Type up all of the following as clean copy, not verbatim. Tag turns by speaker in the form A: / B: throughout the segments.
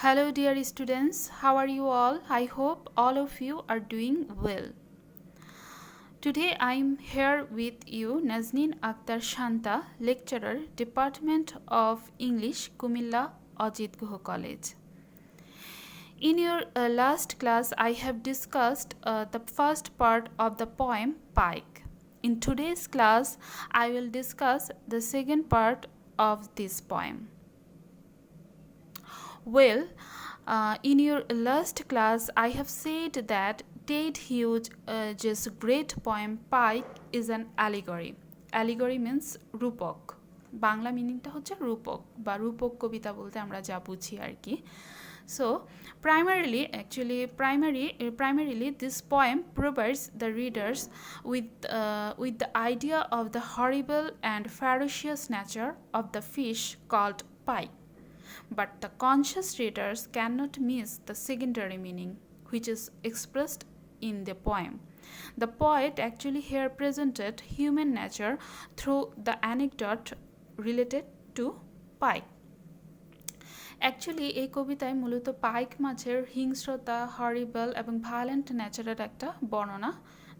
A: Hello, dear students. How are you all? I hope all of you are doing well. Today I am here with you, Nazneen Akhtar Shanta, lecturer, Department of English, Kumilla Ajit Guha College. In your last class, I have discussed the first part of the poem Pike. In today's class, I will discuss the second part of this poem. Well, in your last class, I have said that Ted Hughes' great poem Pike is an allegory. Allegory means রূপক বাংলা মিনিংটা হচ্ছে রূপক বা রূপক কবিতা বলতে আমরা যা বুঝি আর কি So primarily this poem provides the readers with the idea of the horrible and ferocious nature of the fish called pike. But the conscious readers cannot miss the secondary meaning, which is expressed in the poem. The poet actually here presented human nature through the anecdote related to pike. Actually এই কবিতায় মূলত পাইক মাছের হিংস্রতা হরিবল এবং violent ন্যাচারের একটা বর্ণনা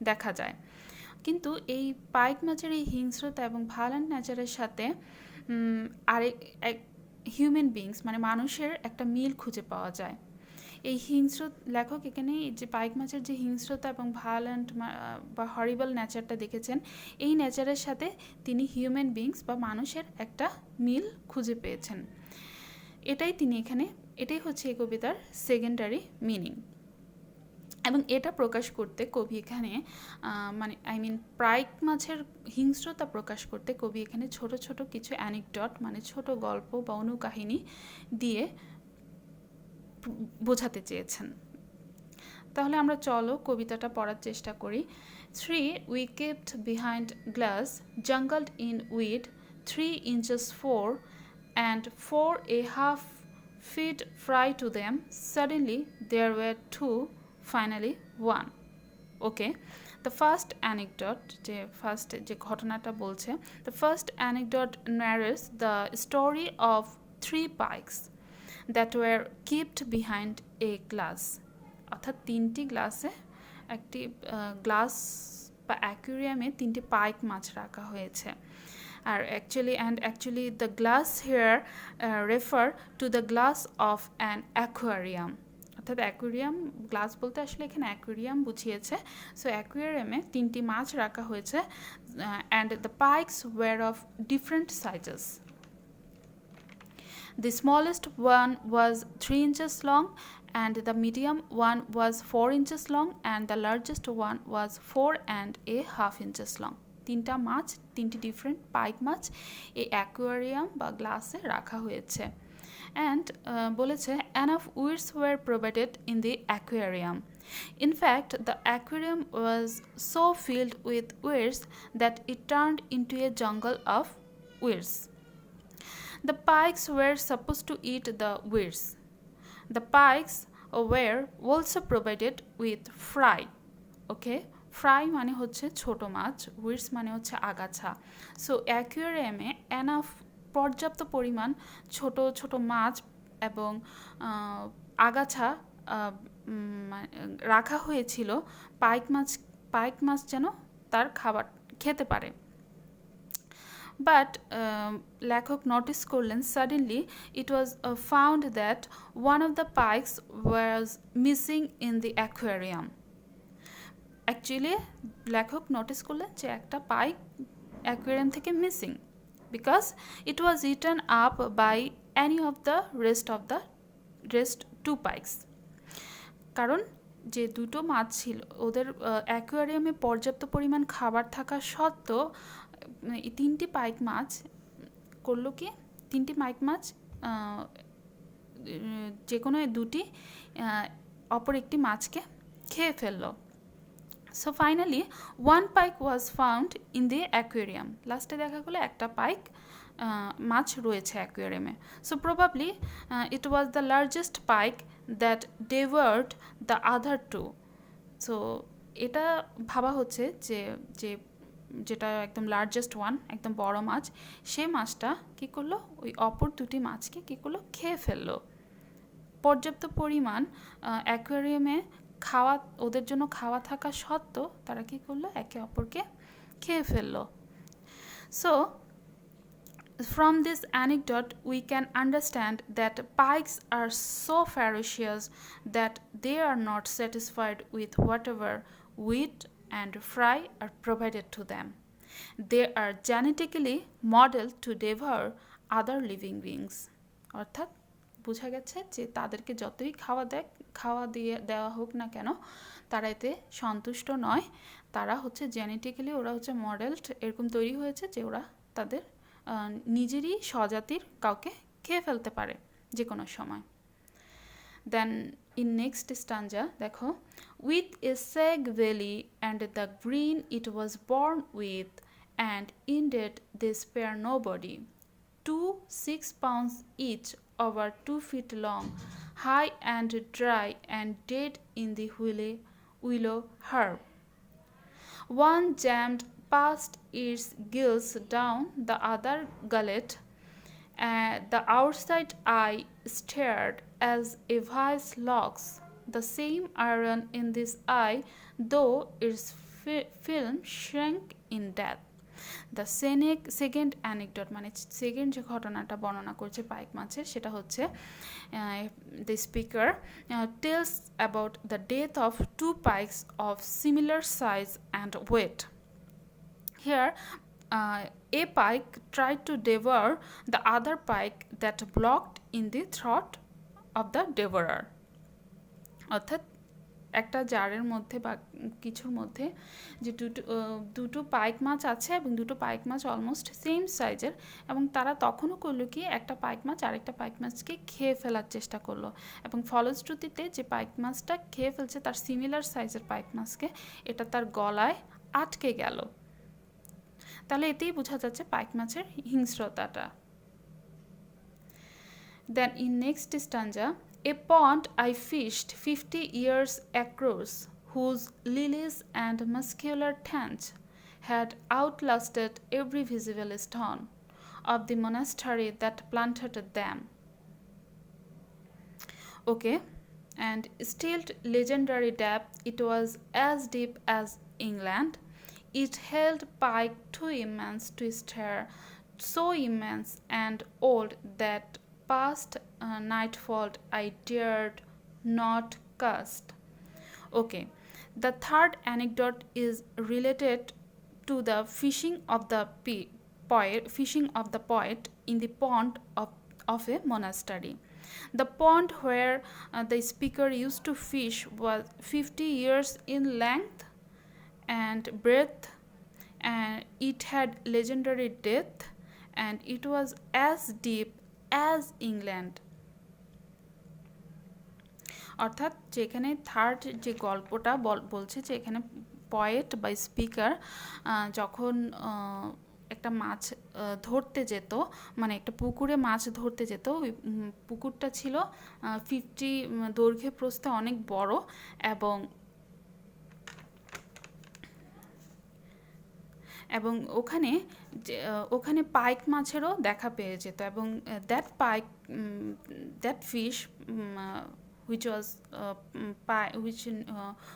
A: দেখা যায় কিন্তু এই পাইক মাছের এই হিংস্রতা এবং ভায়োলেন্ট ন্যাচারের সাথে আরেক হিউম্যান বিংস মানে মানুষের একটা মিল খুঁজে পাওয়া যায় এই লেখক এখানে যে পাইক মাছের যে হিংস্রতা এবং ভায়োলেন্ট বা হরিবল নেচারটা দেখেছেন এই নেচারের সাথে তিনি হিউম্যান বিংস বা মানুষের একটা মিল খুঁজে পেয়েছেন এটাই হচ্ছে এই কবিতার সেকেন্ডারি মিনিং এবং এটা প্রকাশ করতে কবি এখানে পাইক মাছের হিংস্রতা প্রকাশ করতে কবি এখানে ছোট ছোট কিছু অ্যানেকডট মানে ছোট গল্প বা অনুকাহিনী দিয়ে বোঝাতে চেয়েছেন তাহলে আমরা চলো কবিতাটা পড়ার চেষ্টা করি 3 we kept behind glass jungled in weed 3 inches 4 and 4.5 feet fry to them suddenly there were 2 finally 1 okay the first anecdote যে ঘটনাটা বলছে the first anecdote narrates the story of 3 pikes that were kept behind a glass অর্থাৎ তিনটি গ্লাসে একটি glass বা অ্যাকুয়ারিয়ামে তিনটি পাইক মাছ রাখা হয়েছে আর actually the glass here refer to the glass of an aquarium অর্থাৎ অ্যাকুয়ারিয়াম গ্লাস বলতে আসলে এখানে অ্যাকুয়ারিয়াম বুঝিয়েছে সো অ্যাকুয়ারিয়ামে তিনটি মাছ রাখা হয়েছে and the pikes were of different sizes. The smallest one was 3 inches long and the medium one was 4 inches long and the largest one was 4.5 inches long. তিনটা মাছ তিনটি different পাইক মাছ এই অ্যাকুয়ারিয়াম বা গ্লাসে রাখা হয়েছে and বলেছে enough weeds were provided in the aquarium. In fact, the aquarium was so filled with weeds that it turned into a jungle of weeds. The pikes were supposed to eat the weeds. The pikes were also provided with fry. Okay? Fry মানে হচ্ছে ছোট মাছ weeds মানে হচ্ছে আগাছা so অ্যাকুয়ারিয়ামে enough পর্যাপ্ত পরিমাণ ছোট ছোট মাছ এবং আগাছা রাখা হয়েছিল পাইক মাছ যেন তার খাবার খেতে পারে বাট লেখক নোটিস করলেন suddenly it was found that one of the pikes was missing in the aquarium actually লেখক নোটিস করলেন যে একটা পাইক অ্যাকুয়ারিয়াম থেকে missing because it was eaten up by any of the rest 2 pikes কারণ যে দুটো মাছ ছিল ওদের অ্যাকুয়ারিয়ামে পর্যাপ্ত পরিমাণ খাবার থাকা সত্ত্বেও এই তিনটি পাইক মাছ করলো কি তিনটি পাইক মাছ যে কোনো দুটি অপর একটি মাছকে খেয়ে ফেললো So finally, one pike was found in the aquarium. Last দেখা গেলো একটা পাইক মাছ রয়েছে অ্যাকুয়ারিয়ামে So probably it was the largest pike that devoured the other 2. So এটা ভাবা হচ্ছে যেটা একদম লার্জেস্ট ওয়ান একদম বড় মাছ সেই মাছটা কী করলো ওই অপর দুটি মাছকে কী করলো খেয়ে ফেললো পর্যাপ্ত পরিমাণ অ্যাকোয়ারিয়ামে খাওয়া ওদের জন্য খাওয়া থাকা সত্ত্বেও তারা কী করলো, একে অপরকে খেয়ে ফেললো। So from this anecdote we can understand that pikes are so ferocious that they are not satisfied with whatever wheat and fry are provided to them. They are genetically modeled to devour other living beings. অর্থাৎ বোঝা গেছে যে তাদেরকে যতই খাওয়া দিয়ে দেওয়া হোক না কেন তারা এতে সন্তুষ্ট নয়। তারা হচ্ছে জেনেটিক্যালি ওরা হচ্ছে মডেলড, এরকম তৈরি হয়েছে যে ওরা তাদের নিজেরই স্বজাতির কাউকে খেয়ে ফেলতে পারে যে কোনো সময়। দেন ইন নেক্সট স্টাঞ্জা দেখো, উইথ এ সেগ valley and the green it was born with and indeed they spare nobody 2 6 pounds each over 2 feet long, high and dry and dead in the willow herb. One jammed past its gills down the other gullet, and the outside eye stared as a vice locks the same iron in this eye, though its film shrank in death. The second anecdote মানে second যে ঘটনাটা বর্ণনা করছে pike মাছের, সেটা হচ্ছে the speaker tells about the death of 2 pikes of similar size and weight. Here a pike tried to devour the other pike that blocked in the throat of the devourer. অর্থাৎ একটা জারের মধ্যে বা কিছুর মধ্যে যে দুটো পাইক মাছ আছে এবং দুটো পাইক মাছ অলমোস্ট সেম সাইজের, এবং তারা তখনও করলো কি একটা পাইক মাছ আরেকটা পাইক মাছকে খেয়ে ফেলার চেষ্টা করলো, এবং ফলশ্রুতিতে যে পাইক মাছটা খেয়ে ফেলছে তার সিমিলার সাইজের পাইক মাছকে এটা তার গলায় আটকে গেল। তাহলে এতেই বোঝা যাচ্ছে পাইক মাছের হিংস্রতাটা। Then in next stanza, a pond I fished 50 years across, whose lilies and muscular tanch had outlasted every visible stone of the monastery that planted them. Okay, and still legendary depth, it was as deep as England. It held pike too immense to stir, so immense and old that past nightfall I dared not cast. Okay, the third anecdote is related to the fishing of the poet in the pond of a monastery. The pond where the speaker used to fish was 50 years in length and breadth, and it had legendary depth, and it was as deep as England. অর্থাৎ যেখানে third যে গল্পটা বলছে যে এখানে poet বা speaker যখন একটা মাছ ধরতে যেত, মানে একটা পুকুরে মাছ ধরতে যেত, ওই পুকুরটা ছিল 50 দৈর্ঘ্যে প্রস্থে অনেক বড়, এবং ওখানে পাইক মাছেরও দেখা পেয়ে যেত, এবং that fish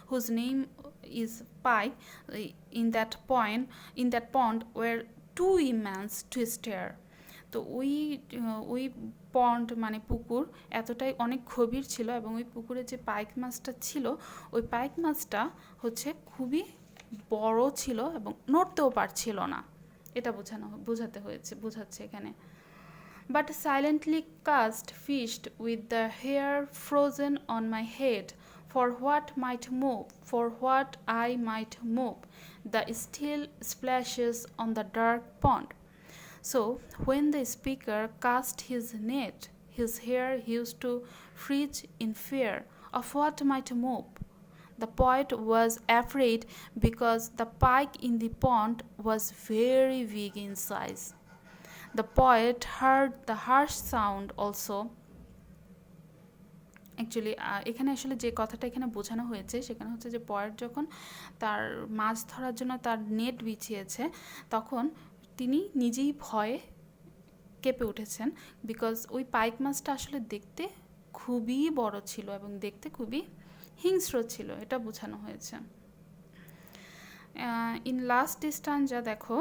A: whose name is pike in that pond were too immense to stare. তো ওই পন্ড মানে পুকুর এতটাই অনেক গভীর ছিল, এবং ওই পুকুরে যে পাইক মাছটা ছিল ওই পাইক মাছটা হচ্ছে খুবই বড় ছিল এবং নড়তেও পারছিল না, এটা বোঝাচ্ছে এখানে। But silently cast fished with the hair frozen on my head, for what I might move the still splashes on the dark pond. So when the speaker cast his net, his hair used to freeze in fear of what might move. The poet was afraid because the pike in the pond was very big in size. The poet heard the harsh sound also. Actually এখানে আসলে যে কথাটা এখানে বোঝানো হয়েছে সেখানে হচ্ছে যে পয়েট যখন তার মাছ ধরার জন্য তার নেট বিছিয়েছে তখন তিনি নিজেই ভয়ে কেঁপে উঠেছেন, বিকজ ওই পাইক মাছটা আসলে দেখতে খুবই বড় ছিল এবং দেখতে খুবই হিংস্র ছিল, এটা বোঝানো হয়েছে। ইন লাস্ট স্টাঞ্জা দেখো,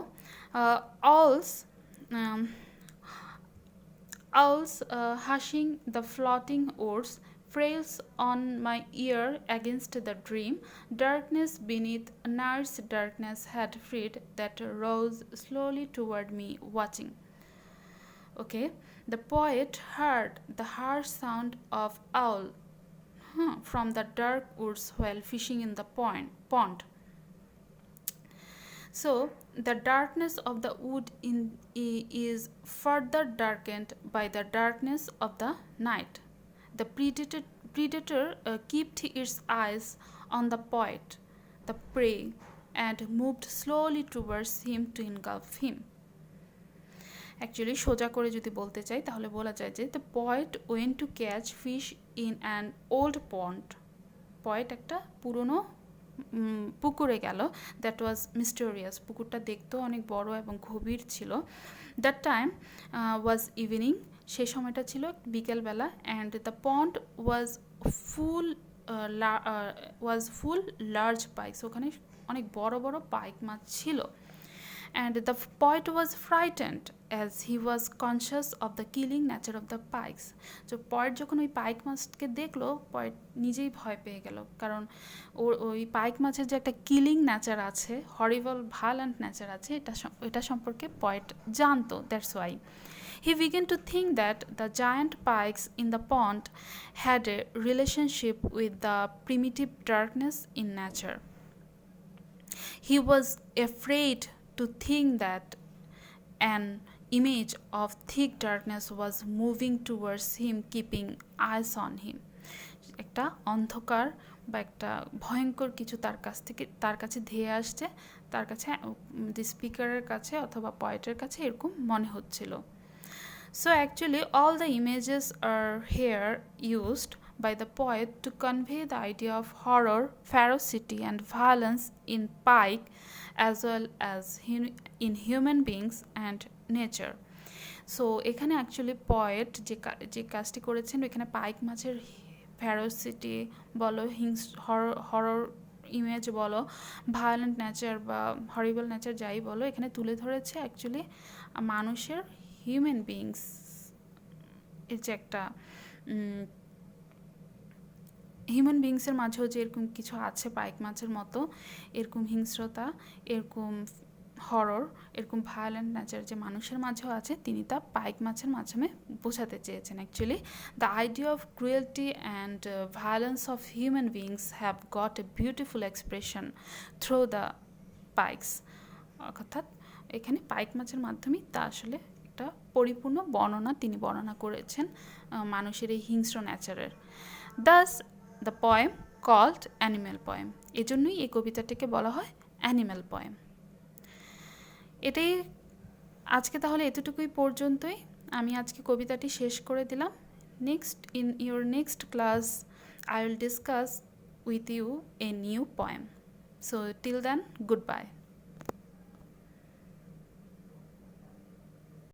A: অলস hushing the floating oars, frails on my ear against the dream. Darkness beneath night's darkness had freed that rose slowly toward me, watching. Okay, the poet heard the harsh sound of owl from the dark woods while fishing in the pond. So the darkness of the wood is further darkened by the darkness of the night. The predator kept its eyes on the poet, the prey, and moved slowly towards him to engulf him. Actually, সোজা করে যদি বলতে চাই তাহলে বলা যায় যে the poet went to catch fish in an old pond. poet একটা পুরনো পুকুরে গেল, দ্যাট ওয়াজ মিস্টেরিয়াস। পুকুরটা দেখতেও অনেক বড় এবং গভীর ছিল। দ্যাট টাইম ওয়াজ ইভিনিং, সেই সময়টা ছিল বিকেলবেলা। And the pond was full large pikes, ওখানে অনেক বড় বড় পাইক মাছ ছিল। And the poet was frightened as he was conscious of the killing nature of the pikes. So poet যখন ওই পাইক মাছকে দেখলো, poet নিজেই ভয় পেয়ে গেল, কারণ ওই পাইক মাছের যে একটা কিলিং নেচার আছে, হরিবল ভায়োলেন্ট নেচার আছে, এটা সম্পর্কে poet জানতো। That's why he began to think that the giant pikes in the pond had a relationship with the primitive darkness in nature. He was afraid to think that an image of thick darkness was moving towards him, keeping eyes on him. একটা অন্ধকার বা একটা ভয়ঙ্কর কিছু তার কাছে ধেয়ে আসছে, তার কাছে স্পিকারের কাছে অথবা পয়েটের কাছে এরকম মনে হচ্ছিল। So actually all the images are here used by the poet to convey the idea of horror, ferocity and violence in pike as well as in human beings and nature. So এখানে actually poet যে কাজটি করেছেন, এখানে পাইক মাছের ফ্যারোসিটি বলো, horror image বলো, violent nature বা হরিবল nature যাই বলো, এখানে তুলে ধরেছে অ্যাকচুয়ালি মানুষের হিউম্যান বিংস এর যে একটা হিউম্যান বিংসের মাঝেও যে এরকম কিছু আছে পাইক মাছের মতো, এরকম হিংস্রতা, এরকম হরর, এরকম ভায়োলেন্ট নেচার যে মানুষের মাঝেও আছে, তিনি তা পাইক মাছের মাধ্যমে বোঝাতে চেয়েছেন। Actually the idea of cruelty and violence of human beings have got a beautiful expression through the pikes. অর্থাৎ এখানে পাইক মাছের মাধ্যমেই তা আসলে একটা পরিপূর্ণ তিনি বর্ণনা করেছেন মানুষের এই হিংস্র নেচারের। Thus the poem called animal poem, এজন্যই এই কবিতাটিকে বলা হয় অ্যানিম্যাল পয়েম। এটাই আজকে তাহলে এতটুকুই পর্যন্তই, আমি আজকে কবিতাটি শেষ করে দিলাম। In your next class I will discuss with you a new poem. So till then, goodbye.